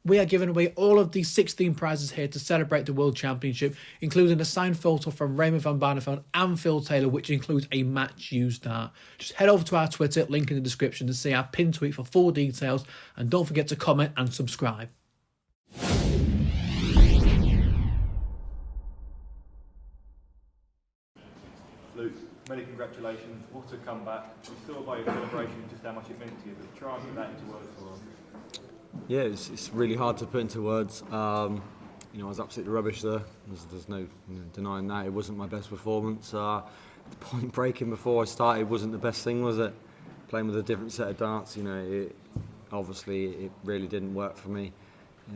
We are giving away all of these 16 prizes here to celebrate the World Championship, including a signed photo from Raymond van Barneveld and Phil Taylor, which includes a match used dart. Just head over to our Twitter, link in the description, to see our pinned tweet for full details, and don't forget to comment and subscribe. Luke, many congratulations. What a comeback. We saw by your celebration just how much it meant to you, but try and put that into words for us. Yeah, it's really hard to put into words. I was absolutely rubbish there. There's no denying that. It wasn't my best performance. The point breaking before I started wasn't the best thing, was it? Playing with a different set of darts, obviously it really didn't work for me.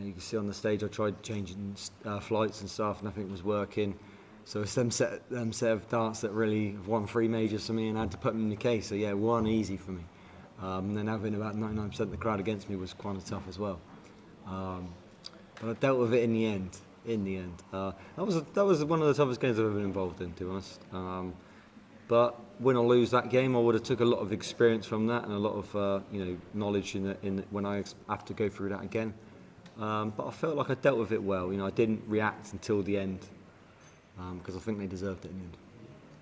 You can see on the stage I tried changing flights and stuff, nothing was working. So it's them set of darts that really have won 3 majors for me, and I had to put them in the case. So yeah, it wasn't easy for me. And then having about 99% of the crowd against me was quite tough as well. But I dealt with it in the end. That was one of the toughest games I've ever been involved in, to be honest. But win or lose that game, I would have took a lot of experience from that and a lot of knowledge when I have to go through that again. But I felt like I dealt with it well. I didn't react until the end because I think they deserved it in the end.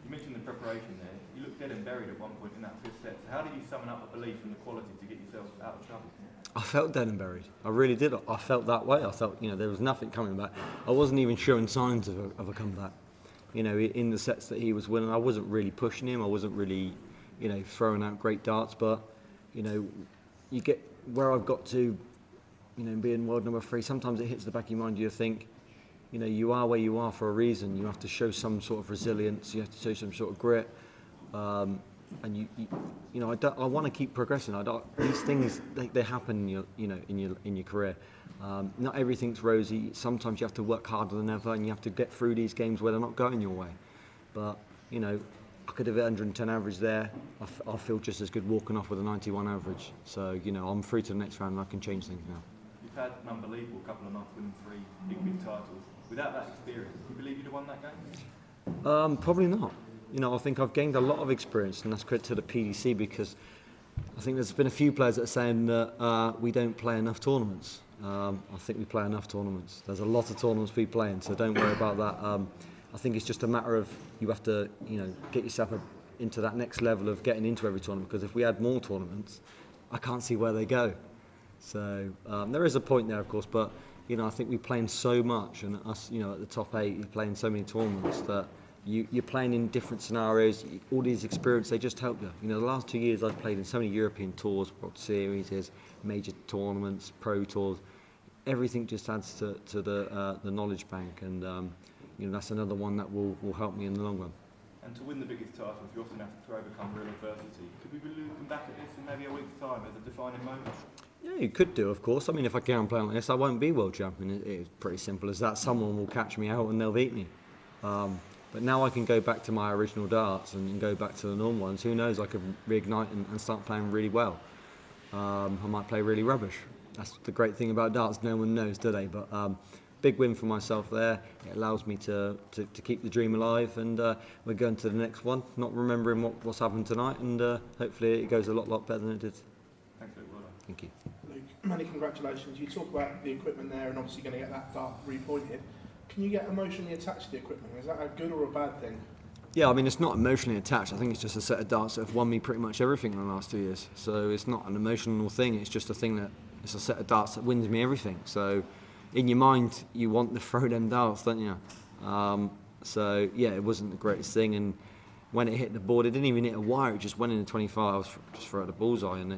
You mentioned the preparation there. You looked dead and buried at one point in that 5th set. So how did you summon up the belief and the quality to get yourself out of trouble? I felt dead and buried. I really did. I felt that way. I felt there was nothing coming back. I wasn't even showing signs of a comeback. In the sets that he was winning, I wasn't really pushing him. I wasn't really, throwing out great darts. But, you get where I've got to, being world number 3. Sometimes it hits the back of your mind. You think, you are where you are for a reason. You have to show some sort of resilience. You have to show some sort of grit. And I want to keep progressing. These things they happen in your career. Not everything's rosy. Sometimes you have to work harder than ever, and you have to get through these games where they're not going your way. But I could have hit 110 average there. I feel just as good walking off with a 91 average. So I'm through to the next round, and I can change things now. You've had an unbelievable couple of months winning 3 big titles. Without that experience, do you believe you'd have won that game? Probably not. I think I've gained a lot of experience, and that's credit to the PDC, because I think there's been a few players that are saying that we don't play enough tournaments. I think we play enough tournaments. There's a lot of tournaments we play in, so don't worry about that. I think it's just a matter of you have to, get yourself into that next level of getting into every tournament, because if we had more tournaments, I can't see where they go. So there is a point there, of course, but I think we're playing so much, and us, at the top 8, you're playing so many tournaments that you're playing in different scenarios. All these experiences, they just help you. The last 2 years I've played in so many European tours, World Series, major tournaments, pro tours. Everything just adds to the knowledge bank, and that's another one that will help me in the long run. And to win the biggest titles, you often have to overcome real adversity. Could we be looking back at this in maybe a week's time as a defining moment? Yeah, you could do, of course. If I carry on playing like this, I won't be world champion. It's pretty simple as that. Someone will catch me out and they'll beat me. But now I can go back to my original darts and go back to the normal ones. Who knows, I could reignite and start playing really well. I might play really rubbish. That's the great thing about darts, no one knows, do they? But big win for myself there. It allows me to keep the dream alive, and we're going to the next one, not remembering what's happened tonight, and hopefully it goes a lot better than it did. Thanks, Luke. Well done. Thank you. Luke, many congratulations. You talk about the equipment there and obviously going to get that dart repointed. Can you get emotionally attached to the equipment? Is that a good or a bad thing? Yeah, it's not emotionally attached. I think it's just a set of darts that have won me pretty much everything in the last 2 years. So it's not an emotional thing. It's just a thing that it's a set of darts that wins me everything. So in your mind, you want to throw them darts, don't you? So yeah, it wasn't the greatest thing. And when it hit the board, it didn't even hit a wire. It just went in the 25. I was just throw at the bullseye, and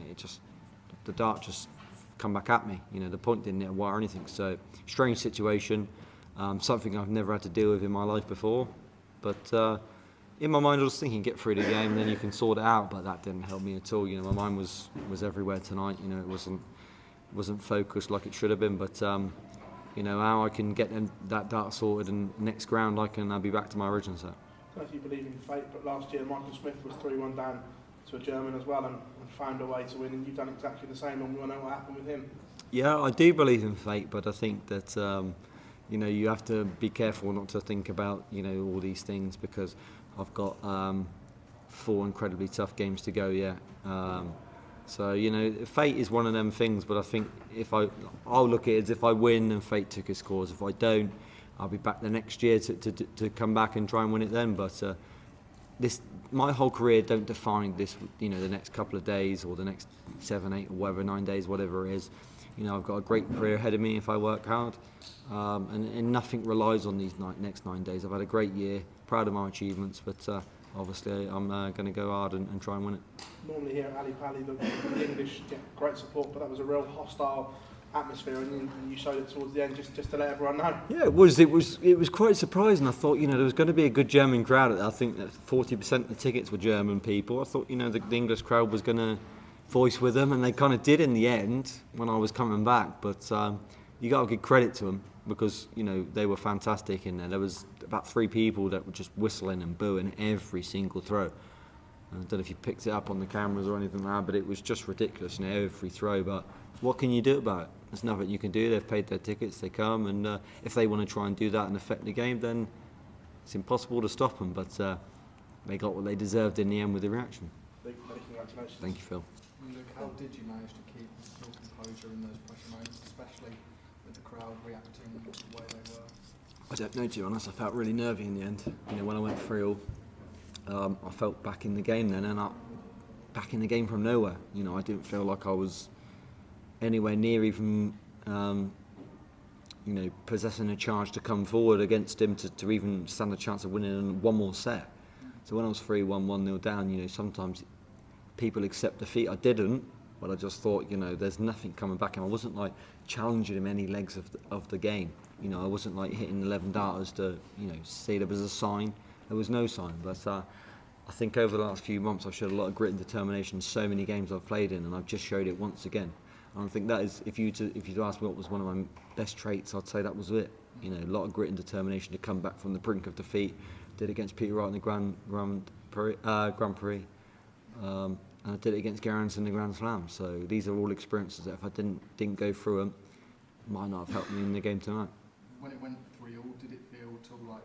the dart just come back at me. The point didn't hit a wire or anything. So strange situation. Something I've never had to deal with in my life before, but in my mind I was thinking get through the game and then you can sort it out, but that didn't help me at all. My mind was everywhere tonight. It wasn't focused like it should have been, but how I can get that dart sorted, and next round I'll be back to my original set. I don't know if you believe in fate, but last year Michael Smith was 3-1 down to a German as well and found a way to win, and you've done exactly the same, and we all know what happened with him. Yeah, I do believe in fate, but I think that you have to be careful not to think about all these things, because I've got 4 incredibly tough games to go yet. So, you know, fate is one of them things, but I think I'll look at it as if I win and fate took his course. If I don't, I'll be back the next year to come back and try and win it then. But my whole career don't define this, you know, the next couple of days or the next 7, 8 or whatever, 9 days, whatever it is. You know, I've got a great career ahead of me if I work hard, and nothing relies on these next 9 days. I've had a great year, proud of my achievements, but obviously I'm going to go hard and try and win it. Normally here at Ali Pali, the English get great support, but that was a real hostile atmosphere, and you showed it towards the end just to let everyone know. Yeah, it was quite surprising. I thought, you know, there was going to be a good German crowd. I think that 40% of the tickets were German people. I thought, you know, the English crowd was going to voice with them, and they kind of did in the end when I was coming back. But you got to give credit to them because, you know, they were fantastic in there. There was about 3 people that were just whistling and booing every single throw. I don't know if you picked it up on the cameras or anything like that, but it was just ridiculous, you know, every throw. But what can you do about it? There's nothing you can do. They've paid their tickets, they come, and if they want to try and do that and affect the game, then it's impossible to stop them. But they got what they deserved in the end with the reaction. Big congratulations. Thank you, Phil. Luke, how did you manage to keep your composure in those pressure moments, especially with the crowd reacting the way they were? I don't know, to be honest. I felt really nervy in the end. You know, when I went 3-all, I felt back in the game then, and back in the game from nowhere. You know, I didn't feel like I was anywhere near even, you know, possessing a charge to come forward against him to even stand a chance of winning one more set. So when I was 3-1, 1-0 down, you know, sometimes people accept defeat. I didn't, but I just thought, you know, there's nothing coming back, and I wasn't like challenging him any legs of the game. You know, I wasn't like hitting 11 darters to, you know, see there was a sign. There was no sign, but I think over the last few months I've showed a lot of grit and determination in so many games I've played in, and I've just showed it once again. And I think that is, if you'd ask me what was one of my best traits, I'd say that was it. You know, a lot of grit and determination to come back from the brink of defeat. Did it against Peter Wright in the Grand Prix. And I did it against Garance in the Grand Slam. So these are all experiences that if I didn't go through them, might not have helped me in the game tonight. When it went 3-all, did it feel at all like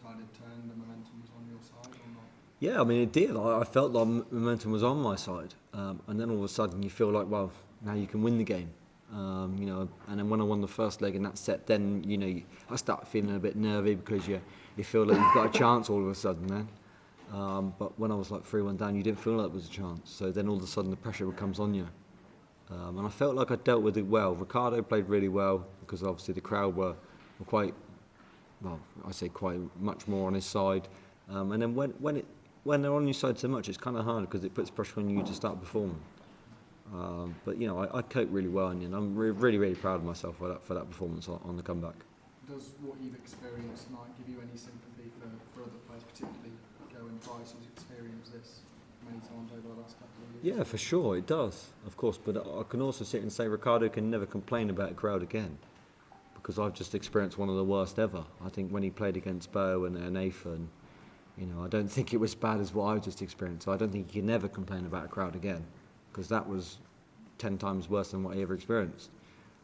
tide had turned, the momentum was on your side or not? Yeah, I mean it did. I felt like momentum was on my side, and then all of a sudden you feel like, well, now you can win the game. You know, and then when I won the first leg in that set, then, you know, I started feeling a bit nervy because you feel like you've got a chance all of a sudden then. But when I was like 3-1 down, you didn't feel like there was a chance. So then all of a sudden the pressure comes on you. And I felt like I dealt with it well. Ricardo played really well because obviously the crowd were quite, well, I say quite much more on his side. And then when they're on your side so much, it's kind of hard because it puts pressure on you to start performing. But you know, I coped really well, and you know, I'm really, really proud of myself for that performance on the comeback. Does what you've experienced tonight give you any sympathy for other players, particularly German Ricardo, who's experienced this many times over the last couple of years? Yeah, for sure, it does, of course. But I can also sit and say Ricardo can never complain about a crowd again, because I've just experienced one of the worst ever. I think when he played against Bo and Nathan, you know, I don't think it was as bad as what I just experienced. So I don't think he can never complain about a crowd again, because that was 10 times worse than what he ever experienced.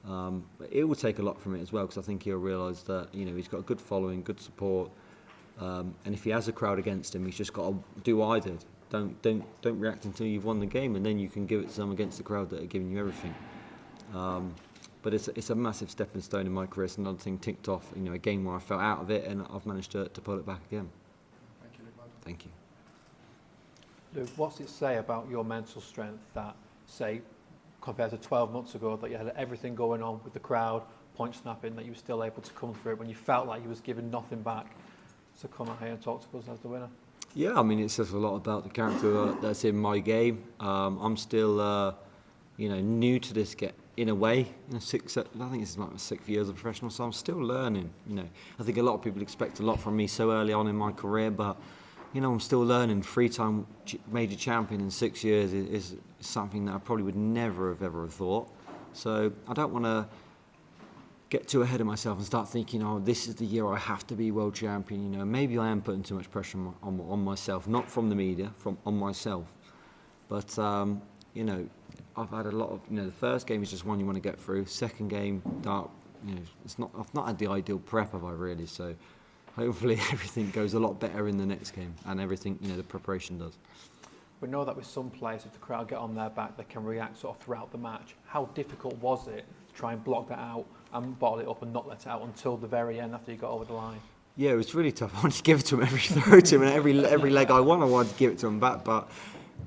But it will take a lot from it as well, because I think he'll realise that, you know, he's got a good following, good support, and if he has a crowd against him, he's just got to do what I did. Don't react until you've won the game, and then you can give it to them against the crowd that are giving you everything. But it's a massive stepping stone in my career. It's another thing ticked off. You know, a game where I felt out of it, and I've managed to pull it back again. Thank you, Luke. Thank you. Luke, what's it say about your mental strength that, say, compared to 12 months ago, that you had everything going on with the crowd, point snapping, that you were still able to come through it when you felt like you was giving nothing back, to come out here and talk to us as the winner? Yeah, I mean, it says a lot about the character that's in my game. I'm still, you know, new to this in a way. You know, I think this is like my 6 years of professional, so I'm still learning. You know, I think a lot of people expect a lot from me so early on in my career, but you know, I'm still learning. 3-time major champion in 6 years is something that I probably would never have ever thought. So I don't want to get too ahead of myself and start thinking, oh, this is the year I have to be world champion. You know, maybe I am putting too much pressure on myself, not from the media, on myself. But you know, I've had a lot of, you know, the first game is just one you want to get through. Second game, dart, you know, I've not had the ideal prep, have I really? So hopefully everything goes a lot better in the next game, and everything, you know, the preparation does. We know that with some players, if the crowd get on their back, they can react sort of throughout the match. How difficult was it to try and block that out and bottle it up and not let it out until the very end after you got over the line? Yeah, it was really tough. I wanted to give it to him every throw to him, and every leg I wanted to give it to him back. But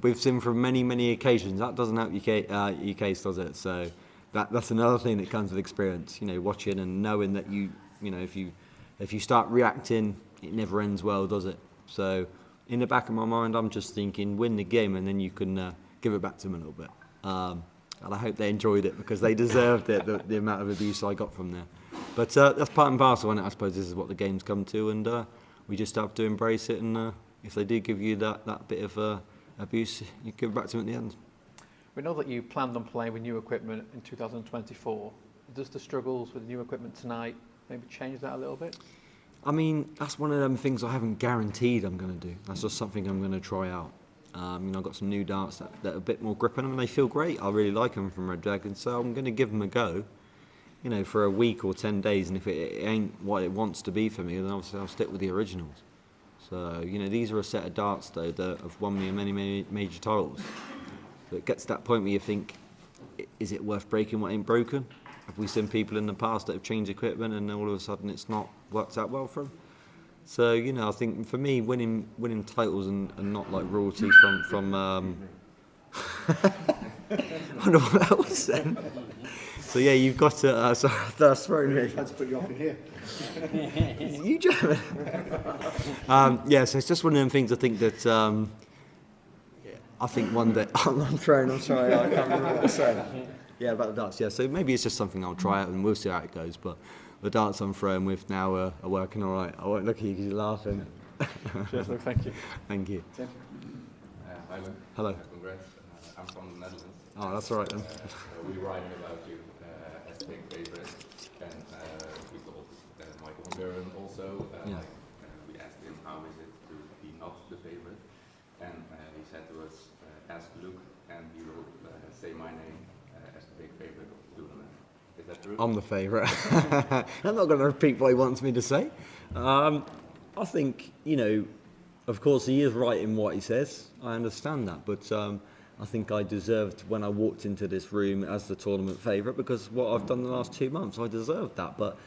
we've seen from many occasions that doesn't help your case, does it? So that's another thing that comes with experience. You know, watching and knowing that you know if you start reacting, it never ends well, does it? So in the back of my mind, I'm just thinking, win the game, and then you can give it back to them a little bit. And I hope they enjoyed it because they deserved it, the amount of abuse I got from there. But that's part and parcel, and I suppose this is what the game's come to, and we just have to embrace it. And if they do give you that bit of abuse, you give it back to them at the end. We know that you planned on playing with new equipment in 2024. Does the struggles with new equipment tonight maybe change that a little bit? I mean, that's one of them things I haven't guaranteed I'm going to do. That's just something I'm going to try out. I've got some new darts that are a bit more grip on them, and they feel great. I really like them from Red Dragon, so I'm going to give them a go. For a week or 10 days, and if it ain't what it wants to be for me, then obviously I'll stick with the originals. So, these are a set of darts, though, that have won me many major titles. So it gets to that point where you think, is it worth breaking what ain't broken? Have we seen people in the past that have changed equipment and all of a sudden it's not worked out well for them? So, I think for me, winning titles and not like royalty from I wonder what that was then. So yeah, you've got to. Sorry, that's thrown me. Let's put you off in here. You German. Yeah, so it's just one of them things. I think that. I think one day I'm trying. I'm sorry, I can't remember what to say. Yeah, about the darts. Yeah, so maybe it's just something I'll try out and we'll see how it goes. But the darts I'm throwing with now are working all right. I won't look at you because you're laughing. Cheers, Luke. Thank you. Thank you. Hi, Luke. Hello. Congrats. I'm from the Netherlands. Oh, that's all right then. We were writing about you as big favorite, and we told Michael van Buren also. We asked him how is it to be not the favorite, and he said to us, ask Luke, and he will say my name as the big favorite of the tournament. Is that true? I'm the favourite. I'm not going to repeat what he wants me to say. I think, of course he is right in what he says. I understand that, but I think I deserved when I walked into this room as the tournament favourite because what I've done the last 2 months, I deserved that. But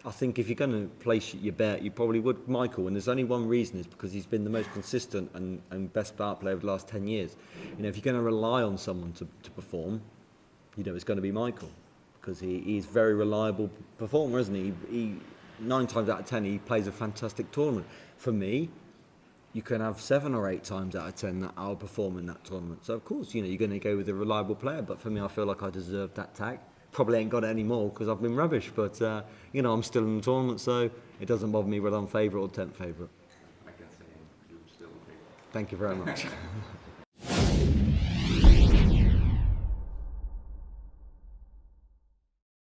I think if you're going to place your bet, you probably would Michael, and there's only one reason, is because he's been the most consistent and best dart player over the last 10 years. If you're going to rely on someone to perform, it's going to be Michael, because he's a very reliable performer, isn't he? He 9 times out of 10 he plays a fantastic tournament. For me, you can have 7 or 8 times out of 10 that I'll perform in that tournament. So of course, you're going to go with a reliable player, but for me, I feel like I deserve that tag. Probably ain't got it anymore because I've been rubbish, but I'm still in the tournament, so it doesn't bother me whether I'm favourite or 10th favourite. I can say you're still a favorite. Thank you very much.